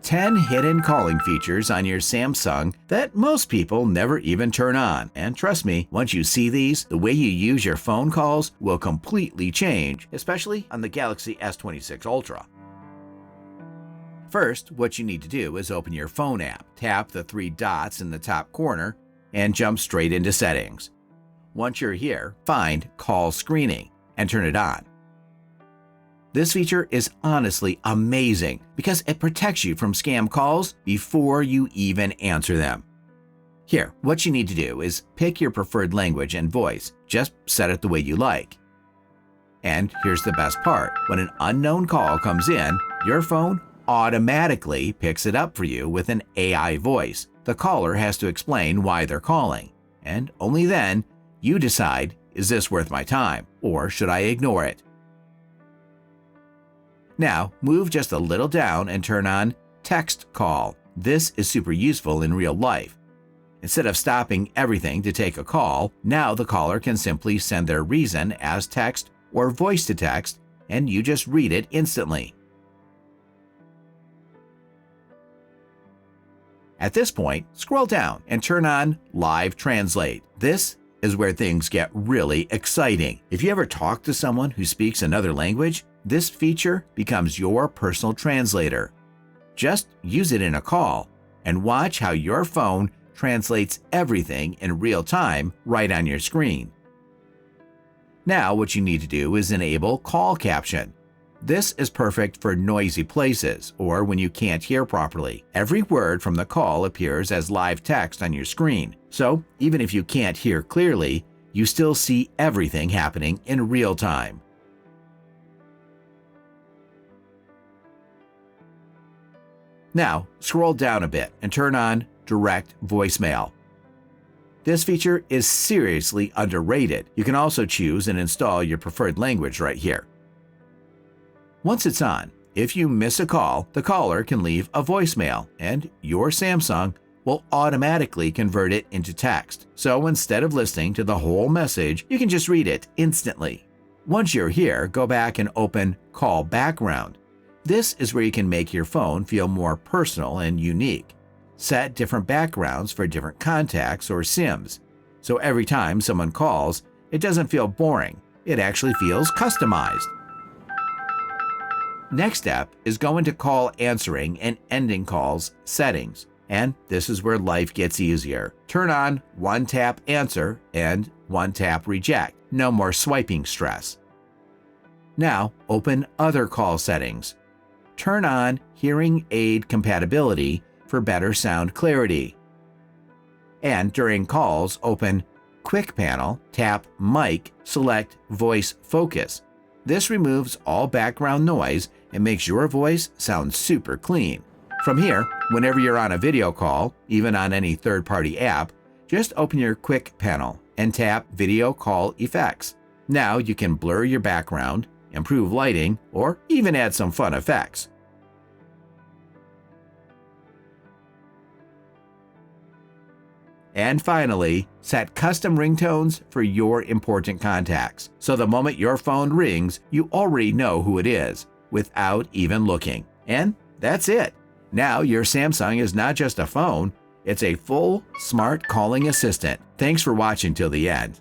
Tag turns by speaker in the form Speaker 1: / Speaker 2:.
Speaker 1: 10 hidden calling features on your Samsung that most people never even turn on. And trust me, once you see these, the way you use your phone calls will completely change, especially on the Galaxy S26 Ultra. First, what you need to do is open your phone app, tap the 3 dots in the top corner, and jump straight into Settings. Once you're here, find Call Screening and turn it on. This feature is honestly amazing because it protects you from scam calls before you even answer them. Here, what you need to do is pick your preferred language and voice. Just set it the way you like. And here's the best part. When an unknown call comes in, your phone automatically picks it up for you with an AI voice. The caller has to explain why they're calling. And only then, you decide, is this worth my time, or should I ignore it? Now, move just a little down and turn on Text Call. This is super useful in real life. Instead of stopping everything to take a call, now the caller can simply send their reason as text or voice to text, and you just read it instantly. At this point, scroll down and turn on Live Translate. This is where things get really exciting. If you ever talk to someone who speaks another language, this feature becomes your personal translator. Just use it in a call and watch how your phone translates everything in real time right on your screen. Now what you need to do is enable Call Caption. This is perfect for noisy places or when you can't hear properly. Every word from the call appears as live text on your screen, so even if you can't hear clearly, you still see everything happening in real time. Now, scroll down a bit and turn on Direct Voicemail. This feature is seriously underrated. You can also choose and install your preferred language right here. Once it's on, if you miss a call, the caller can leave a voicemail, and your Samsung will automatically convert it into text. So instead of listening to the whole message, you can just read it instantly. Once you're here, go back and open Call Background. This is where you can make your phone feel more personal and unique. Set different backgrounds for different contacts or SIMs. So every time someone calls, it doesn't feel boring. It actually feels customized. Next step is go into Call Answering and Ending Calls settings. And this is where life gets easier. Turn on One Tap Answer and One Tap Reject. No more swiping stress. Now open Other Call Settings. Turn on Hearing Aid Compatibility for better sound clarity. And during calls, open Quick Panel, tap Mic, select Voice Focus. This removes all background noise and makes your voice sound super clean. From here, whenever you're on a video call, even on any third-party app, just open your Quick Panel and tap Video Call Effects. Now you can blur your background, improve lighting, or even add some fun effects. And finally, set custom ringtones for your important contacts. So the moment your phone rings, you already know who it is without even looking. And that's it. Now your Samsung is not just a phone, it's a full smart calling assistant. Thanks for watching till the end.